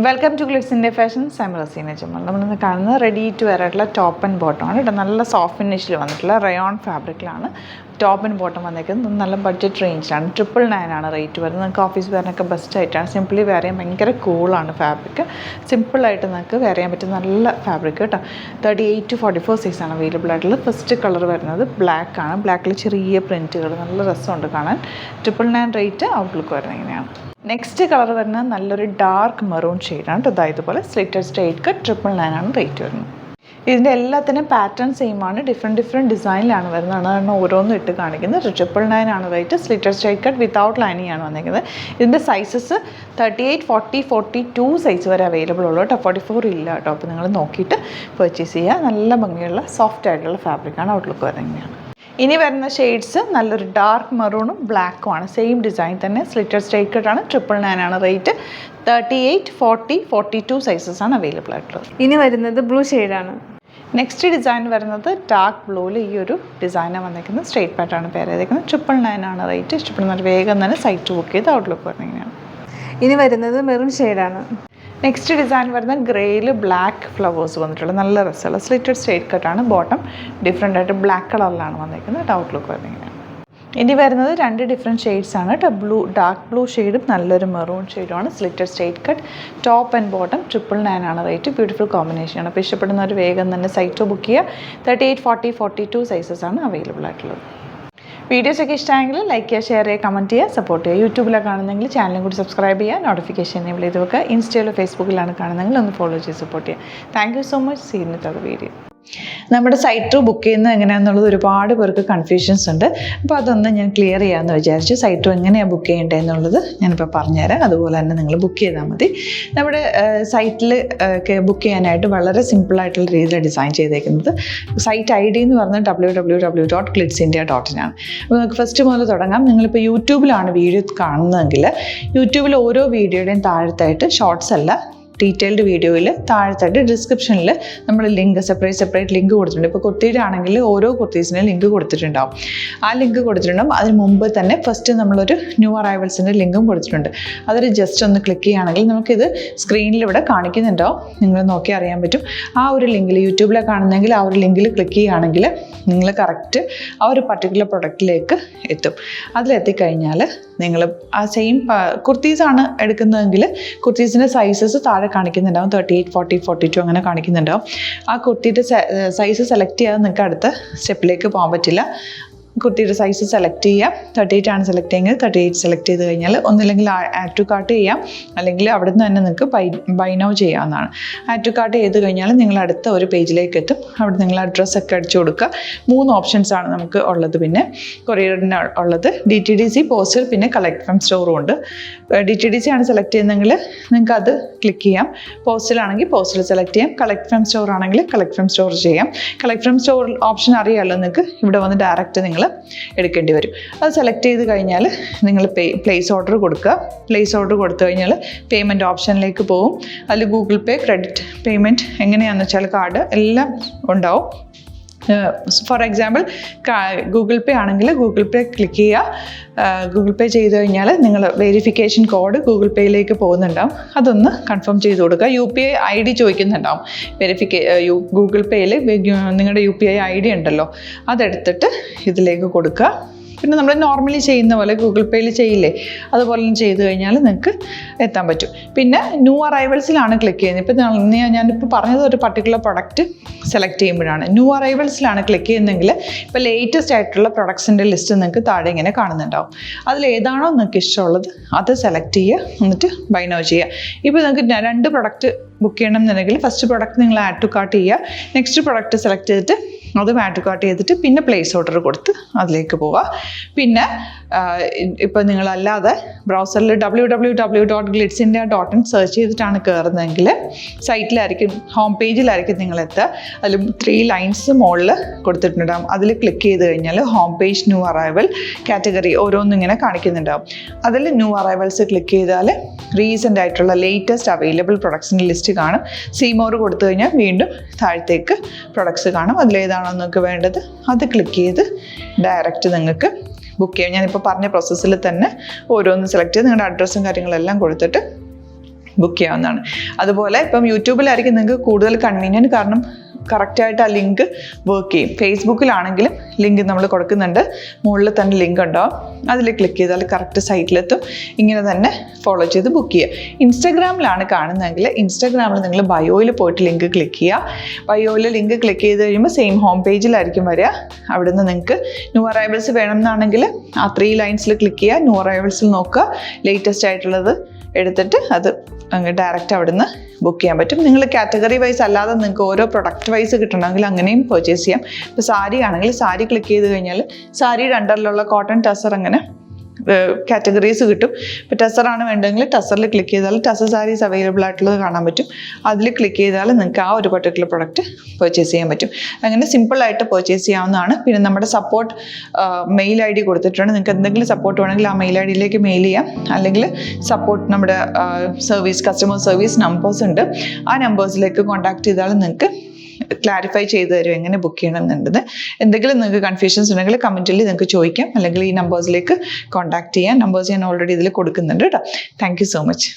Welcome to Glitz India fashions. I am Razeena Jamal. നമ്മളിന്ന് കാണുന്നത് ready to wear ആയിട്ടുള്ള top and bottom ആണ്. ഇവിടെ നല്ല സോഫ്റ്റ് ഫിനിഷിൽ വന്നിട്ടുള്ള റയോൺ ഫാബ്രിക്കിലാണ് ടോപ്പ് ആൻഡ് ബോട്ടം വന്നിരിക്കുന്നത്. നല്ല ബഡ്ജറ്റ് റേഞ്ചിലാണ്. 999 ആണ് റേറ്റ് വരുന്നത്. നിങ്ങൾക്ക് ഓഫീസ് വെയറിനൊക്കെ ബെസ്റ്റ് ആയിട്ടാണ്. സിംപ്ലി വെയർ ചെയ്യാൻ ഭയങ്കര കൂളാണ് ഫാബ്രിക്. സിമ്പിളായിട്ട് നിങ്ങൾക്ക് വെയർ ചെയ്യാൻ പറ്റുന്ന നല്ല ഫാബ്രിക് കേട്ടോ. 38 to 44 സൈസാണ് അവൈലബിൾ ആയിട്ടുള്ളത്. ഫസ്റ്റ് കളർ വരുന്നത് ബ്ലാക്ക് ആണ്. ബ്ലാക്കിൽ ചെറിയ പ്രിൻറ്റുകൾ, നല്ല രസമുണ്ട് കാണാൻ. 999 റേറ്റ്. ഔട്ട്ലുക്ക് വരുന്നത് ഇങ്ങനെയാണ്. നെക്സ്റ്റ് കളർ വരുന്നത് നല്ലൊരു ഡാർക്ക് മെറൂൺ ഷെയ്ഡാണ് കേട്ടോ. ഇതുപോലെ സ്ലിറ്റഡ് സ്ട്രൈറ്റ് കട്ട് 999 ആണ് റേറ്റ് വരുന്നത്. ഇതിൻ്റെ എല്ലാത്തിനും പാറ്റേൺ സെയിം ആണ്. ഡിഫറെൻറ്റ് ഡിസൈനിലാണ് വരുന്നത്. അതാണ് ഓരോന്നും ഇട്ട് കാണിക്കുന്നത്. 999 ആണ് rate. Slitted straight cut without lining ആണ് വന്നിരിക്കുന്നത്. ഇതിൻ്റെ സൈസസ് 38, 40, 42 സൈസ് വരെ അവൈലബിൾ ഉള്ളൂ കേട്ടോ. 44 ഇല്ല കേട്ടോ. അപ്പോൾ നിങ്ങൾ നോക്കിയിട്ട് പർച്ചേസ് ചെയ്യുക. നല്ല ഭംഗിയുള്ള സോഫ്റ്റ് ആയിട്ടുള്ള ഫാബ്രിക്കാണ്. ഔട്ട്ലുക്ക് വരുന്നത് ഇങ്ങനെയാണ്. ഇനി വരുന്ന ഷെയ്ഡ്സ് നല്ലൊരു ഡാർക്ക് മെറൂണും ബ്ലാക്കും ആണ്. സെയിം ഡിസൈൻ തന്നെ. സ്ലിറ്റഡ് സ്ട്രൈറ്റ് കട്ടാണ്. 999 ആണ് റേറ്റ്. 38, 40, 42 സൈസസ് ആണ് അവൈലബിൾ ആയിട്ടുള്ളത്. ഇനി വരുന്നത് ബ്ലൂ ഷെയ്ഡാണ്. നെക്സ്റ്റ് ഡിസൈൻ വരുന്നത് ഡാർക്ക് ബ്ലൂവിൽ ഈ ഒരു ഡിസൈനാണ് വന്നിരിക്കുന്നത്. സ്ട്രൈറ്റ് പാറ്റാണ് പേര് ചെയ്തേക്കുന്നത്. 999 ആണ് റേറ്റ്. ഇഷ്ടപ്പെടുന്നവർ വേഗം തന്നെ സൈറ്റ് ബുക്ക് ചെയ്ത് ഔട്ട്ലുക്ക് വരുന്നത് ഇങ്ങനെയാണ്. ഇനി വരുന്നത് മെറൂൺ ഷെയ്ഡാണ്. നെക്സ്റ്റ് ഡിസൈൻ വരുന്നത് ഗ്രേയിൽ ബ്ലാക്ക് ഫ്ലവേഴ്സ് വന്നിട്ടുള്ള നല്ല രസമുള്ള സ്ലിറ്റഡ് സ്ട്രൈറ്റ് കട്ടാണ്. ബോട്ടം ഡിഫറെൻ്റ് ആയിട്ട് ബ്ലാക്ക് കളറിലാണ് വന്നിരിക്കുന്നത്. ഔട്ട്ലുക്ക് വരുന്നത്. ഇനി വരുന്നത് 2 ഡിഫറെൻറ്റ് ഷെയ്ഡ്സ് ആണ് കേട്ടോ. ഡാർക്ക് ബ്ലൂ ഷെയ്ഡും നല്ലൊരു മെറൂൺ ഷെയ്ഡുമാണ്. Slitted straight cut top and bottom 999 ആണ് റേറ്റ്. ബ്യൂട്ടിഫുൾ കോമ്പിനേഷനാണ്. അപ്പോൾ ഇഷ്ടപ്പെടുന്നവർ വേഗം തന്നെ സൈറ്റ് ബുക്ക് ചെയ്യുക. 38, 40, 42 സൈസസ് ആണ് അവൈലബിൾ ആയിട്ടുള്ളത്. വീഡിയോസൊക്കെ ഇഷ്ടമായെങ്കിൽ ലൈക്ക് ചെയ്യുക, ഷെയർ ചെയ്യുക, കമൻറ്റ് ചെയ്യുക, സപ്പോർട്ട് ചെയ്യുക. യൂട്യൂബിലാണ് കാണുന്നെങ്കിൽ ചാനലും കൂടി സബ്സ്ക്രൈബ് ചെയ്യുക, നോട്ടിഫിക്കേഷൻ എനേബിൾ ചെയ്ത് വെക്കുക. ഇൻസ്റ്റയിലോ ഫേസ്ബുക്കിലാണ് കാണുന്നെങ്കിൽ ഒന്ന് ഫോളോ ചെയ്ത് സപ്പോർട്ട് ചെയ്യുക. Thank you so much. See you in the video. നമ്മുടെ സൈറ്റ് ബുക്ക് ചെയ്യുന്നത് എങ്ങനെയാണെന്നുള്ളത് ഒരുപാട് പേർക്ക് കൺഫ്യൂഷൻസ് ഉണ്ട്. അപ്പോൾ അതൊന്ന് ഞാൻ ക്ലിയർ ചെയ്യാമെന്ന് വിചാരിച്ചു. സൈറ്റ് എങ്ങനെയാണ് ബുക്ക് ചെയ്യേണ്ടത് എന്നുള്ളത് ഞാനിപ്പോൾ പറഞ്ഞുതരാം. അതുപോലെ തന്നെ നിങ്ങൾ ബുക്ക് ചെയ്താൽ മതി. നമ്മുടെ സൈറ്റിൽ ബുക്ക് ചെയ്യാനായിട്ട് വളരെ സിമ്പിളായിട്ടുള്ള രീതിയിൽ ഡിസൈൻ ചെയ്തേക്കുന്നത്. സൈറ്റ് ID എന്ന് പറഞ്ഞാൽ www.glitzindia.in ആണ്. അപ്പോൾ നമുക്ക് ഫസ്റ്റ് മുതൽ തുടങ്ങാം. നിങ്ങളിപ്പോൾ യൂട്യൂബിലാണ് വീഡിയോ കാണുന്നതെങ്കിൽ യൂട്യൂബിൽ ഓരോ വീഡിയോയുടെയും താഴത്തായിട്ട് ഷോർട്സ് അല്ല, ഡീറ്റെയിൽഡ് വീഡിയോയിൽ താഴത്തായിട്ട് ഡിസ്ക്രിപ്ഷനിൽ നമ്മൾ ലിങ്ക് സെപ്പറേറ്റ് ലിങ്ക് കൊടുത്തിട്ടുണ്ട്. ഇപ്പോൾ കുർത്തിയുടെ ആണെങ്കിൽ ഓരോ കുർത്തീസിനും ലിങ്ക് കൊടുത്തിട്ടുണ്ടാവും. ആ ലിങ്ക് കൊടുത്തിട്ടുണ്ടാവും. അതിന് മുമ്പ് തന്നെ ഫസ്റ്റ് നമ്മളൊരു ന്യൂ അറൈവൽസിൻ്റെ ലിങ്കും കൊടുത്തിട്ടുണ്ട്. അതൊരു ജസ്റ്റ് ഒന്ന് ക്ലിക്ക് ചെയ്യുകയാണെങ്കിൽ നമുക്കിത് സ്ക്രീനിൽ ഇവിടെ കാണിക്കുന്നുണ്ടാവും. നിങ്ങൾ നോക്കി അറിയാൻ പറ്റും. ആ ഒരു ലിങ്കിൽ യൂട്യൂബിലെ കാണുന്നെങ്കിൽ ആ ഒരു ലിങ്കിൽ ക്ലിക്ക് ചെയ്യുകയാണെങ്കിൽ നിങ്ങൾ കറക്റ്റ് ആ ഒരു പർട്ടിക്കുലർ പ്രൊഡക്റ്റിലേക്ക് എത്തും. അതിലെത്തിക്കഴിഞ്ഞാൽ നിങ്ങൾ ആ സെയിം കുർത്തീസാണ് എടുക്കുന്നതെങ്കിൽ കുർത്തീസിൻ്റെ സൈസസ് താഴെ കാണിക്കുന്നുണ്ടാവും. 38, 40, 42 അങ്ങനെ കാണിക്കുന്നുണ്ടാവും. ആ കുർത്തിയുടെ സൈസ് സെലക്ട് ചെയ്യാതെ നിങ്ങൾക്ക് അടുത്ത സ്റ്റെപ്പിലേക്ക് പോകാൻ പറ്റില്ല. കുർത്തിയുടെ സൈസ് സെലക്ട് ചെയ്യാം. 38 ആണ് സെലക്ട് ചെയ്യുന്നത്. 38 സെലക്ട് ചെയ്ത് കഴിഞ്ഞാൽ ഒന്നില്ലെങ്കിൽ ആഡ് ടു കാർട്ട് ചെയ്യാം, അല്ലെങ്കിൽ അവിടെ നിന്ന് തന്നെ നിങ്ങൾക്ക് ബൈ നൗ ചെയ്യാവുന്നതാണ്. ആഡ് ടു കാർട്ട് ചെയ്ത് കഴിഞ്ഞാൽ നിങ്ങൾ അടുത്ത ഒരു പേജിലേക്ക് എത്തും. അവിടെ നിങ്ങൾ അഡ്രസ്സൊക്കെ അടിച്ചു കൊടുക്കുക. 3 ഓപ്ഷൻസാണ് നമുക്ക് ഉള്ളത്. പിന്നെ കൊറിയറിന് ഉള്ളത് DTDC, പോസ്റ്റൽ, പിന്നെ കളക്ട് ഫ്രം സ്റ്റോറും ഉണ്ട്. DTDC ആണ് സെലക്ട് ചെയ്യുന്നതെങ്കിൽ നിങ്ങൾക്ക് അത് ക്ലിക്ക് ചെയ്യാം. പോസ്റ്റലാണെങ്കിൽ പോസ്റ്റൽ സെലക്ട് ചെയ്യാം. കളക്ട് ഫ്രം സ്റ്റോർ ആണെങ്കിൽ കളക്ട് ഫ്രം സ്റ്റോർ ചെയ്യാം. കളക്ട് ഫ്രം സ്റ്റോർ ഓപ്ഷൻ അറിയാമല്ലോ നിങ്ങൾക്ക്. ഇവിടെ വന്ന് ഡയറക്റ്റ് നിങ്ങൾ എടുക്കേണ്ടി വരും. അത് സെലക്ട് ചെയ്ത് കഴിഞ്ഞാൽ നിങ്ങൾ പ്ലേസ് ഓർഡർ കൊടുക്കുക. പ്ലേസ് ഓർഡർ കൊടുത്തു കഴിഞ്ഞാൽ പേയ്മെൻറ്റ് ഓപ്ഷനിലേക്ക് പോകും. അതിൽ ഗൂഗിൾ പേ, ക്രെഡിറ്റ് പേയ്മെൻറ്റ് എങ്ങനെയാണെന്ന് വെച്ചാൽ കാർഡ് എല്ലാം ഉണ്ടാവും. ഫോർ എക്സാമ്പിൾ ഗൂഗിൾ പേ ആണെങ്കിൽ ഗൂഗിൾ പേ ക്ലിക്ക് ചെയ്യുക. ഗൂഗിൾ പേ ചെയ്ത് കഴിഞ്ഞാൽ നിങ്ങൾ വെരിഫിക്കേഷൻ കോഡ് ഗൂഗിൾ പേയിലേക്ക് പോകുന്നുണ്ടാവും. അതൊന്ന് കൺഫേം ചെയ്ത് കൊടുക്കുക. UPI ID ചോദിക്കുന്നുണ്ടാവും. ഗൂഗിൾ പേയിൽ നിങ്ങളുടെ UPI ID ഉണ്ടല്ലോ, അതെടുത്തിട്ട് ഇതിലേക്ക് കൊടുക്കുക. പിന്നെ നമ്മൾ നോർമലി ചെയ്യുന്ന പോലെ ഗൂഗിൾ പേയിൽ ചെയ്യില്ലേ, അതുപോലെ ചെയ്ത് കഴിഞ്ഞാൽ നിങ്ങൾക്ക് എത്താൻ പറ്റും. പിന്നെ ന്യൂ അറൈവൽസിലാണ് ക്ലിക്ക് ചെയ്യുന്നത്. ഇപ്പോൾ ഞാനിപ്പോൾ പറഞ്ഞത് ഒരു പർട്ടിക്കുലർ പ്രൊഡക്റ്റ് സെലക്ട് ചെയ്യുമ്പോഴാണ്. ന്യൂ അറൈവൽസിലാണ് ക്ലിക്ക് ചെയ്യുന്നതെങ്കിൽ ഇപ്പോൾ ലേറ്റസ്റ്റ് ആയിട്ടുള്ള പ്രൊഡക്ട്സിൻ്റെ ലിസ്റ്റ് നിങ്ങൾക്ക് താഴെ ഇങ്ങനെ കാണുന്നുണ്ടാവും. അതിലേതാണോ നിങ്ങൾക്ക് ഇഷ്ടമുള്ളത് അത് സെലക്ട് ചെയ്യുക, എന്നിട്ട് ബൈ നൗ ചെയ്യുക. ഇപ്പോൾ നിങ്ങൾക്ക് 2 പ്രൊഡക്റ്റ് ബുക്ക് ചെയ്യണം എന്നുണ്ടെങ്കിൽ ഫസ്റ്റ് പ്രൊഡക്റ്റ് നിങ്ങൾ ആഡ് ടു കാർട്ട് ചെയ്യുക. നെക്സ്റ്റ് പ്രൊഡക്റ്റ് സെലക്ട് ചെയ്തിട്ട് അതും ആഡ് ടു കാർട്ട് ചെയ്തിട്ട് പിന്നെ പ്ലേസ് ഓർഡർ കൊടുത്ത് അതിലേക്ക് പോവുക. പിന്നെ ഇപ്പോൾ നിങ്ങളല്ലാതെ ബ്രൗസറിൽ www.glitzindia.in സെർച്ച് ചെയ്തിട്ടാണ് കയറുന്നതെങ്കിൽ സൈറ്റിലായിരിക്കും, ഹോം പേജിലായിരിക്കും നിങ്ങളെത്തുക. അതിൽ 3 ലൈൻസ് മുകളിൽ കൊടുത്തിട്ടുണ്ടാകും. അതിൽ ക്ലിക്ക് ചെയ്ത് കഴിഞ്ഞാൽ home page, new arrival, category ഓരോന്നും ഇങ്ങനെ കാണിക്കുന്നുണ്ടാകും. അതിൽ ന്യൂ അറൈവൽസ് ക്ലിക്ക് ചെയ്താൽ റീസെൻ്റ് ആയിട്ടുള്ള ലേറ്റസ്റ്റ് അവൈലബിൾ പ്രൊഡക്ട്സിൻ്റെ ലിസ്റ്റ് കാണും. സീമോർ കൊടുത്തു കഴിഞ്ഞാൽ വീണ്ടും താഴത്തേക്ക് പ്രൊഡക്ട്സ് കാണും. അതിലേതാണോ നിങ്ങൾക്ക് വേണ്ടത് അത് ക്ലിക്ക് ചെയ്ത് ഡയറക്റ്റ് നിങ്ങൾക്ക് ബുക്ക് ചെയ്യാം. ഞാനിപ്പോൾ പറഞ്ഞ പ്രോസസ്സിൽ തന്നെ ഓരോന്ന് സെലക്ട് ചെയ്ത് നിങ്ങളുടെ അഡ്രസ്സും കാര്യങ്ങളെല്ലാം കൊടുത്തിട്ട് ബുക്ക് ചെയ്യാവുന്നതാണ്. അതുപോലെ ഇപ്പം യൂട്യൂബിലായിരിക്കും നിങ്ങൾക്ക് കൂടുതൽ കൺവീനിയൻറ്റ്, കാരണം കറക്റ്റായിട്ട് ആ ലിങ്ക് വർക്ക് ചെയ്യും. ഫേസ്ബുക്കിലാണെങ്കിലും ലിങ്ക് നമ്മൾ കൊടുക്കുന്നുണ്ട്, മുകളിൽ തന്നെ ലിങ്ക് ഉണ്ടാവും, അതിൽ ക്ലിക്ക് ചെയ്താൽ കറക്റ്റ് സൈറ്റിലെത്തും. ഇങ്ങനെ തന്നെ ഫോളോ ചെയ്ത് ബുക്ക് ചെയ്യുക. ഇൻസ്റ്റാഗ്രാമിലാണ് കാണുന്നതെങ്കിൽ ഇൻസ്റ്റാഗ്രാമിൽ നിങ്ങൾ ബയോയിൽ പോയിട്ട് ലിങ്ക് ക്ലിക്ക് ചെയ്യുക. ബയോയിൽ ലിങ്ക് ക്ലിക്ക് ചെയ്ത് കഴിയുമ്പോൾ സെയിം ഹോം പേജിലായിരിക്കും വരിക. അവിടുന്ന് നിങ്ങൾക്ക് ന്യൂ അറൈവൽസ് വേണം എന്നാണെങ്കിൽ ആ 3 ലൈൻസിൽ ക്ലിക്ക് ചെയ്യുക, ന്യൂ അറൈവൽസിൽ നോക്കുക, ലേറ്റസ്റ്റ് ആയിട്ടുള്ളത് എടുത്തിട്ട് അത് അങ്ങ് ഡയറക്റ്റ് അവിടുന്ന് ബുക്ക് ചെയ്യാൻ പറ്റും. നിങ്ങൾ കാറ്റഗറി വൈസ് അല്ലാതെ നിങ്ങൾക്ക് ഓരോ പ്രൊഡക്റ്റ് വൈസ് കിട്ടണമെങ്കിൽ അങ്ങനെയും പർച്ചേസ് ചെയ്യാം. ഇപ്പോൾ സാരി ആണെങ്കിൽ സാരി ക്ലിക്ക് ചെയ്ത് കഴിഞ്ഞാൽ സാരിയുടെ അണ്ടറിലുള്ള കോട്ടൺ ടസർ അങ്ങനെ കാറ്റഗറീസ് കിട്ടും. ഇപ്പോൾ ടസറാണ് വേണ്ടതെങ്കിൽ ടസറിൽ ക്ലിക്ക് ചെയ്താൽ ടസർ സാരീസ് അവൈലബിൾ ആയിട്ടുള്ളത് കാണാൻ പറ്റും. അതിൽ ക്ലിക്ക് ചെയ്താൽ നിങ്ങൾക്ക് ആ ഒരു പർട്ടിക്കുലർ പ്രൊഡക്റ്റ് പർച്ചേസ് ചെയ്യാൻ പറ്റും. അങ്ങനെ സിമ്പിളായിട്ട് പർച്ചേസ് ചെയ്യാവുന്നതാണ്. പിന്നെ നമ്മുടെ സപ്പോർട്ട് മെയിൽ ID കൊടുത്തിട്ടുണ്ട്. നിങ്ങൾക്ക് എന്തെങ്കിലും സപ്പോർട്ട് വേണമെങ്കിൽ ആ മെയിൽ IDയിലേക്ക് മെയിൽ ചെയ്യാം. അല്ലെങ്കിൽ സപ്പോർട്ട് നമ്മുടെ കസ്റ്റമർ സർവീസ് നമ്പേഴ്സ് ഉണ്ട്, ആ നമ്പേഴ്സിലേക്ക് കോൺടാക്ട് ചെയ്താൽ നിങ്ങൾക്ക് ക്ലാരിഫൈ ചെയ്ത് തരും എങ്ങനെ ബുക്ക് ചെയ്യണം എന്നുള്ളത്. എന്തെങ്കിലും നിങ്ങൾക്ക് കൺഫ്യൂഷൻസ് ഉണ്ടെങ്കിൽ കമൻറ്റിൽ നിങ്ങൾക്ക് ചോദിക്കാം, അല്ലെങ്കിൽ ഈ നമ്പേഴ്സിലേക്ക് കോൺടാക്ട് ചെയ്യാം. നമ്പേഴ്സ് ഞാൻ ഓൾറെഡി ഇതിൽ കൊടുക്കുന്നുണ്ട് കേട്ടോ. Thank you so much.